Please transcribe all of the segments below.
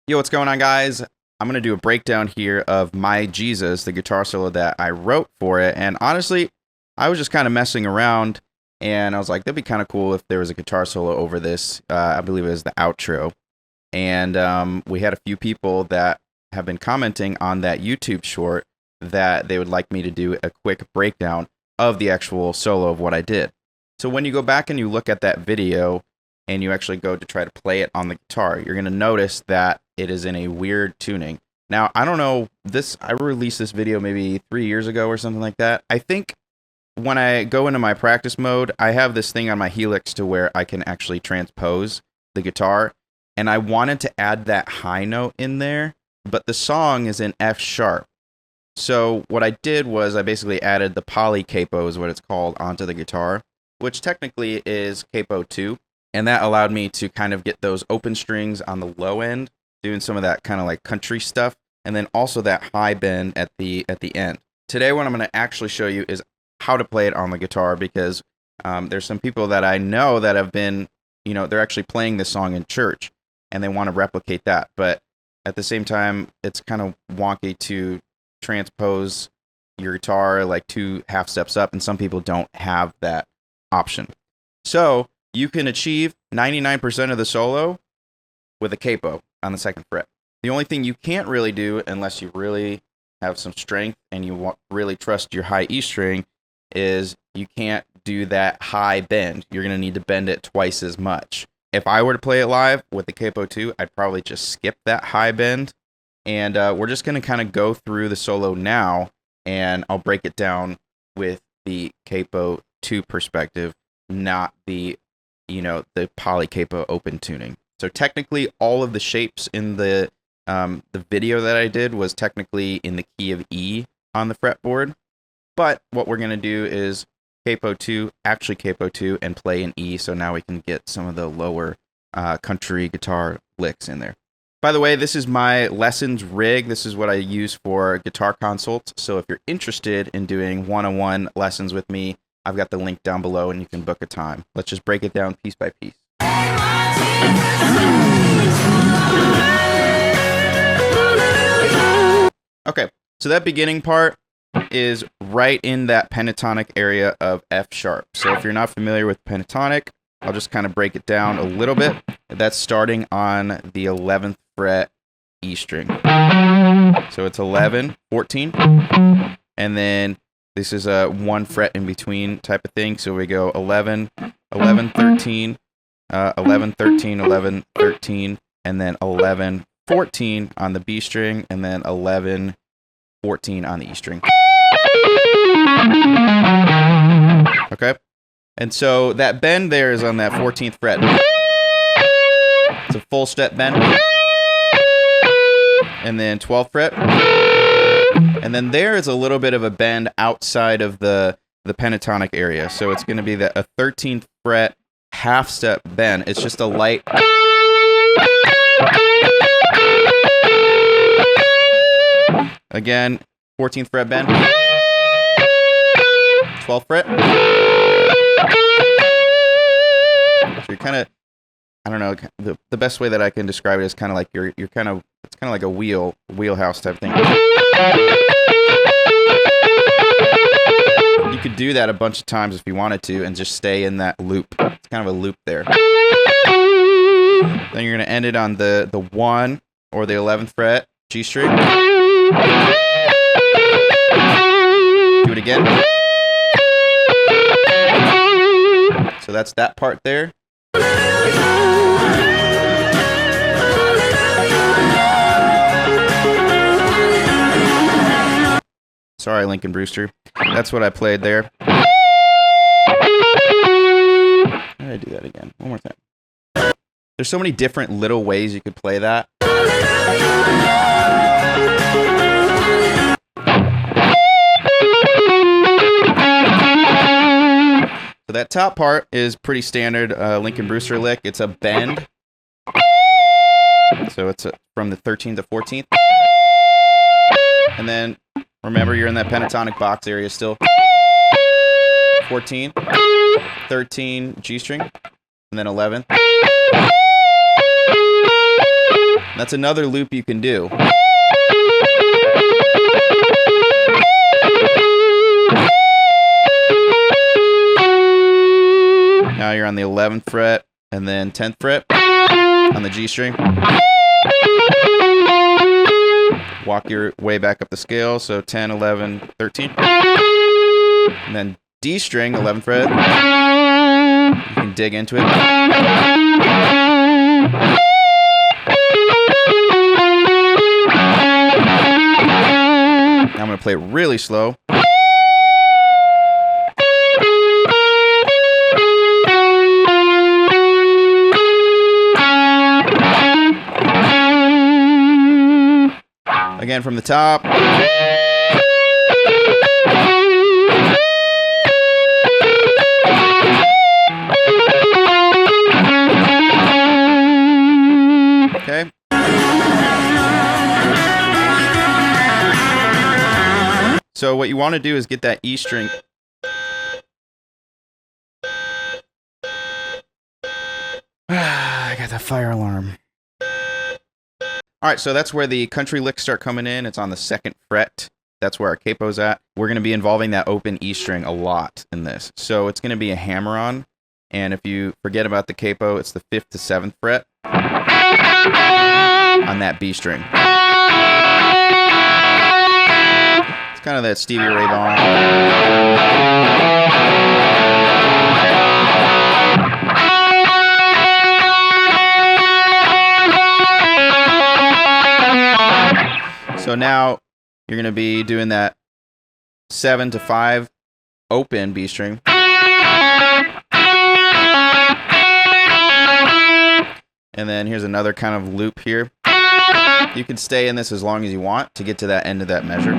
Yo, what's going on, guys? I'm going to do a breakdown here of My Jesus, the guitar solo that I wrote for it. And honestly, I was just kind of messing around, and I was like, that'd be kind of cool if there was a guitar solo over this. I believe it was the outro. And we had a few people that have been commenting on that YouTube short that they would like me to do a quick breakdown of the actual solo of what I did. So when you go back and you look at that video and you actually go to try to play it on the guitar, you're going to notice that it is in a weird tuning. Now, I don't know, I released this video maybe 3 years ago or something like that. I think when I go into my practice mode, I have this thing on my Helix to where I can actually transpose the guitar, and I wanted to add that high note in there, but the song is in F sharp. So what I did was I basically added the poly capo, is what it's called, onto the guitar, which technically is capo 2. And that allowed me to kind of get those open strings on the low end, doing some of that kind of like country stuff, and then also that high bend at the end. Today, what I'm going to actually show you is how to play it on the guitar, because there's some people that I know that have been, they're actually playing this song in church, and they want to replicate that. But at the same time, it's kind of wonky to transpose your guitar like 2 half steps up, and some people don't have that option. So you can achieve 99% of the solo with a capo on the 2nd fret. The only thing you can't really do, unless you really have some strength and you really trust your high E string, is you can't do that high bend. You're going to need to bend it twice as much. If I were to play it live with the capo 2, I'd probably just skip that high bend. And we're just going to kind of go through the solo now, and I'll break it down with the capo 2 perspective, not the poly capo open tuning. So technically, all of the shapes in the video that I did was technically in the key of E on the fretboard. But what we're going to do is capo 2, and play in E. So now we can get some of the lower country guitar licks in there. By the way, this is my lessons rig. This is what I use for guitar consults. So if you're interested in doing one-on-one lessons with me, I've got the link down below, and you can book a time. Let's just break it down piece by piece. Okay, so that beginning part is right in that pentatonic area of F sharp. So if you're not familiar with pentatonic, I'll just kind of break it down a little bit. That's starting on the 11th fret E string. So it's 11, 14, and then this is a 1 fret in between type of thing. So we go 11, 11, 13, 11, 13, 11, 13, and then 11, 14 on the B string, and then 11, 14 on the E string. Okay? And so that bend there is on that 14th fret. It's a full step bend. And then 12th fret. And then there is a little bit of a bend outside of the pentatonic area. So it's going to be a 13th fret half step bend. It's just a light. Again, 14th fret bend. 12th fret. So you're kind of, I don't know, the best way that I can describe it is kind of like you're kind of, it's kind of like a wheelhouse type thing. You could do that a bunch of times if you wanted to and just stay in that loop. It's kind of a loop there. Then you're going to end it on the 1 or the 11th fret G string. Do it again. So that's that part there. Sorry, Lincoln Brewster. That's what I played there. How did I do that again? One more time. There's so many different little ways you could play that. So that top part is pretty standard Lincoln Brewster lick. It's a bend. So it's from the 13th to 14th. And then remember, you're in that pentatonic box area still. 14, 13 G string, and then 11. That's another loop you can do. Now you're on the 11th fret and then 10th fret on the G string. Walk your way back up the scale, so 10, 11, 13. And then D string, 11th fret. You can dig into it. Now I'm going to play it really slow. Again from the top. Okay. So what you want to do is get that E string. I got the fire alarm. All right, so that's where the country licks start coming in. It's on the 2nd fret. That's where our capo's at. We're going to be involving that open E string a lot in this. So it's going to be a hammer-on. And if you forget about the capo, it's the 5th to 7th fret on that B string. It's kind of that Stevie Ray Vaughan. So now you're going to be doing that 7 to 5 open B string. And then here's another kind of loop here. You can stay in this as long as you want to get to that end of that measure.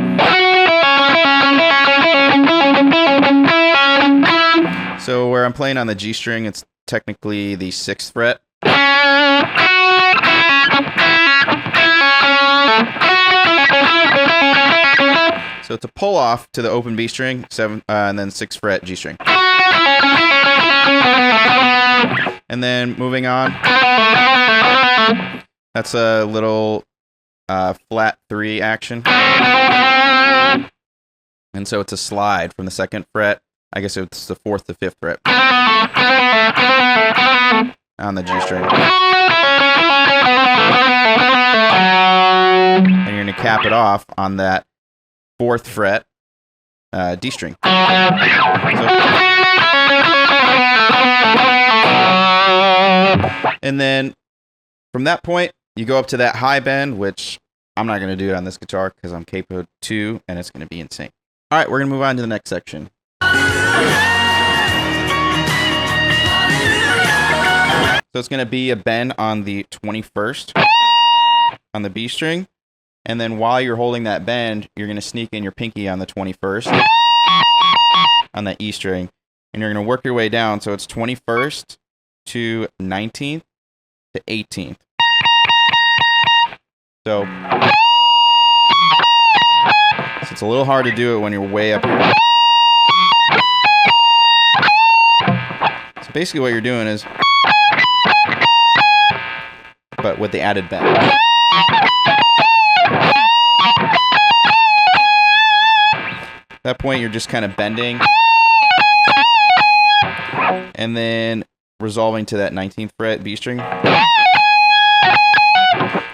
So where I'm playing on the G string, it's technically the 6th fret. So it's a pull off to the open B string, 7th, and then 6th fret G string. And then moving on, that's a little flat 3 action. And so it's a slide from the 2nd fret. I guess it's the 4th to 5th fret on the G string. And you're going to cap it off on that 4th fret D string. And then from that point, you go up to that high bend, which I'm not going to do it on this guitar because I'm capo 2 and it's going to be in sync. All right, we're going to move on to the next section. So it's going to be a bend on the 21st on the B string. And then while you're holding that bend, you're going to sneak in your pinky on the 21st on that E string. And you're going to work your way down. So it's 21st to 19th to 18th. So it's a little hard to do it when you're way up here. So basically what you're doing is, but with the added bend. At that point, you're just kind of bending and then resolving to that 19th fret B string.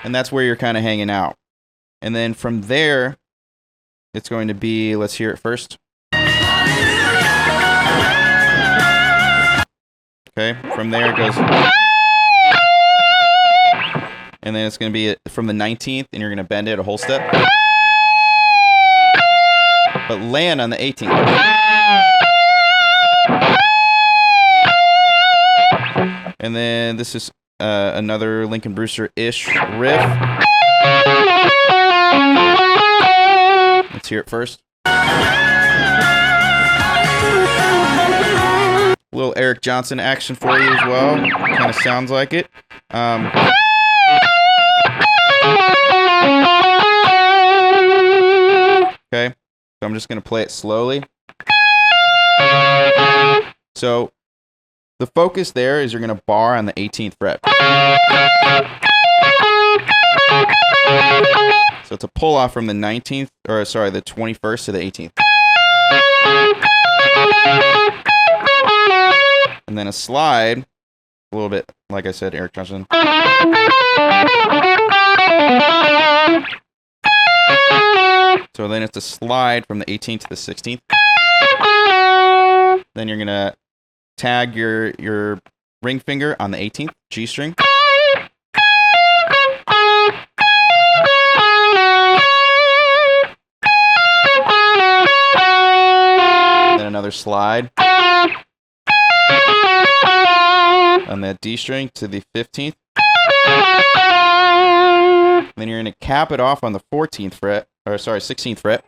And that's where you're kind of hanging out. And then from there, it's going to be, let's hear it first. Okay, from there it goes. And then it's going to be from the 19th, and you're going to bend it a whole step. But land on the 18th. And then this is another Lincoln Brewster-ish riff. Let's hear it first. A little Eric Johnson action for you as well. Kind of sounds like it. Okay, so I'm just going to play it slowly. So the focus there is you're going to bar on the 18th fret. So it's a pull off from the 19th, or sorry, the 21st to the 18th. And then a slide, a little bit, like I said, Eric Johnson. So then it's a slide from the 18th to the 16th. Then you're going to tag your ring finger on the 18th, G string. Then another slide on that D string to the 15th. Then you're going to cap it off on the 14th fret, or sorry, 16th fret.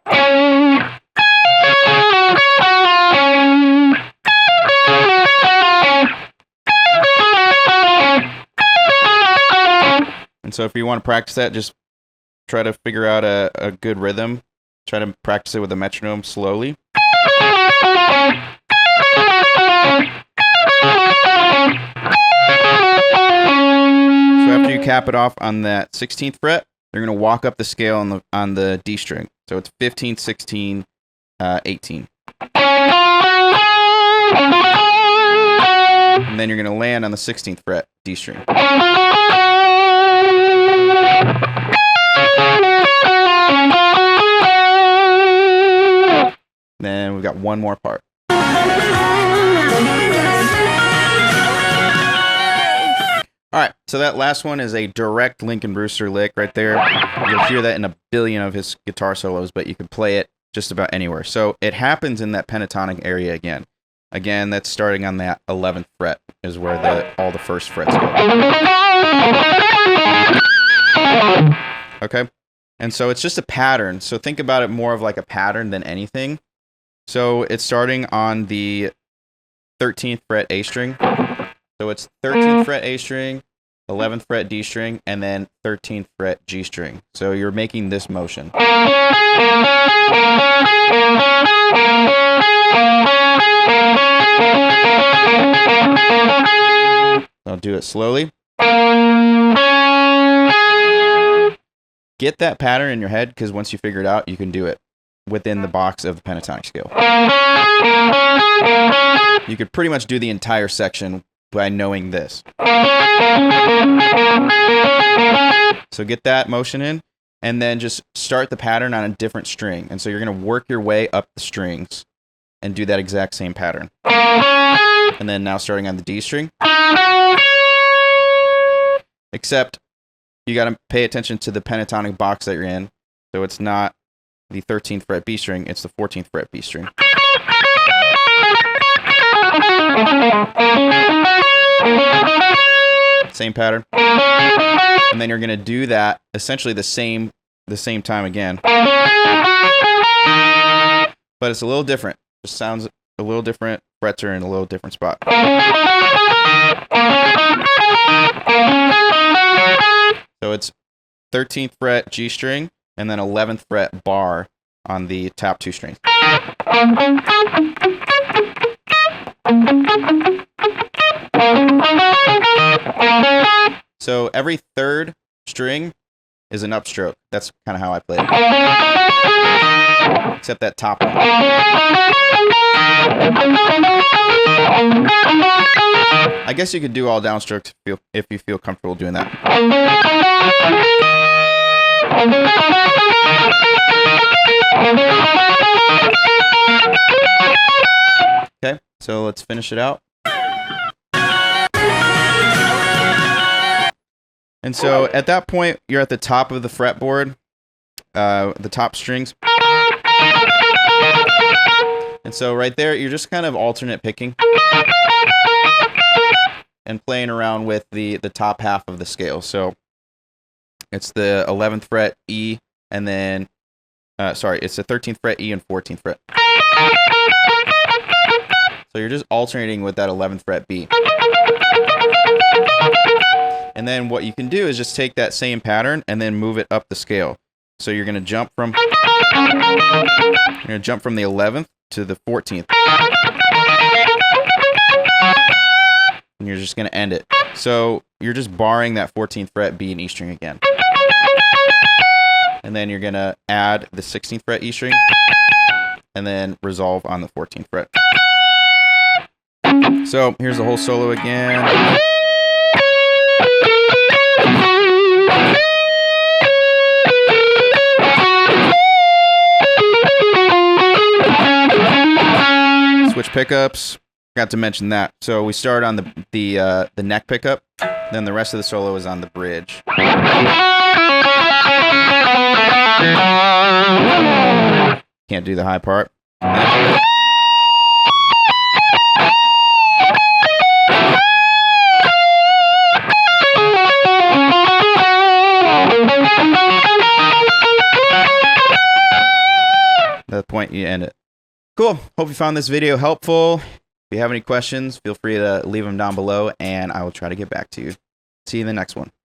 And so if you want to practice that, just try to figure out a good rhythm. Try to practice it with a metronome slowly. So after you cap it off on that 16th fret, you're going to walk up the scale on the D string. So it's 15, 16, 18. And then you're going to land on the 16th fret, D string. Then we've got one more part. All right, so that last one is a direct Lincoln Brewster lick right there. You'll hear that in a billion of his guitar solos, but you can play it just about anywhere. So it happens in that pentatonic area again. Again, that's starting on that 11th fret is where all the first frets go. Okay, and so it's just a pattern. So think about it more of like a pattern than anything. So it's starting on the 13th fret A string. So it's 13th fret A string, 11th fret D string, and then 13th fret G string. So you're making this motion. I'll do it slowly. Get that pattern in your head, because once you figure it out, you can do it within the box of the pentatonic scale. You could pretty much do the entire section by knowing this. So get that motion in, and then just start the pattern on a different string. And so you're going to work your way up the strings and do that exact same pattern. And then now starting on the D string. Except you got to pay attention to the pentatonic box that you're in. So it's not the 13th fret B string, it's the 14th fret B string. Same pattern. And then you're going to do that essentially the same time again. But it's a little different. It just sounds a little different. Frets are in a little different spot. So it's 13th fret G string and then 11th fret bar on the top two strings. So every third string is an upstroke. That's kind of how I play it. Except that top one. I guess you could do all downstrokes if you feel comfortable doing that. Okay, so let's finish it out. And so at that point, you're at the top of the fretboard, the top strings. And so right there, you're just kind of alternate picking and playing around with the top half of the scale. So it's the 11th fret E, and then, it's the 13th fret E and 14th fret. So you're just alternating with that 11th fret B. And then what you can do is just take that same pattern and then move it up the scale. So you're going to jump from the 11th to the 14th. And you're just going to end it. So you're just barring that 14th fret B and E string again. and then you're gonna add the 16th fret E string, and then resolve on the 14th fret. So here's the whole solo again. Switch pickups. Forgot to mention that. So we start on the neck pickup, then the rest of the solo is on the bridge. Can't do the high part. At that point, you end it. Cool. Hope you found this video helpful. If you have any questions, feel free to leave them down below, and I will try to get back to you. See you in the next one.